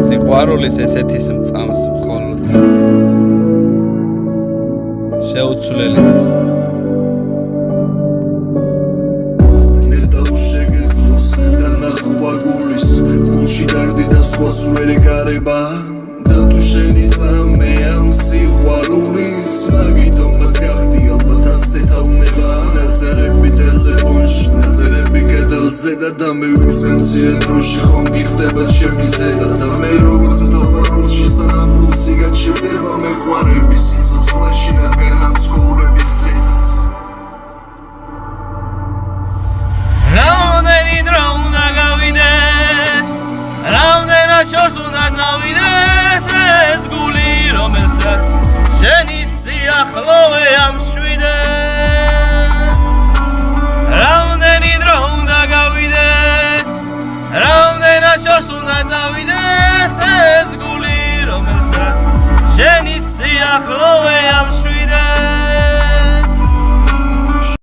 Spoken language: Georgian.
სიყვარულის ესეთის მწამს მხოლოდ შეუცვლილის და ნახვაგულის გულში დარდი და სხვას ვერ ეკარება და თუ შენი წამე ამ სიყვარულის მაგიტომაც გახდი ალბათ ასე თავნება ნაწერები ტელეფონში ნაწერები კედელზე და მე ვიცენ მცირე დროში ხომ გიხდება ჩემი ზედა და მე როგორც მთავარულში სანაფულსი გაჩერდება მეყვარების სიცოცხლეში რადგან ამ ცხოვრების ზედაც რამდენი დრო უნდა გავიდეს რამდენად შორს უნდა წავიდეს ეს გული რომელსაც შენი სიახლოვე ამშვიდეს რამდენი დრო უნდა გავიდეს რამდენად შორს უნდა წავიდეს ეს გული რომელსაც შენი სიახლოვე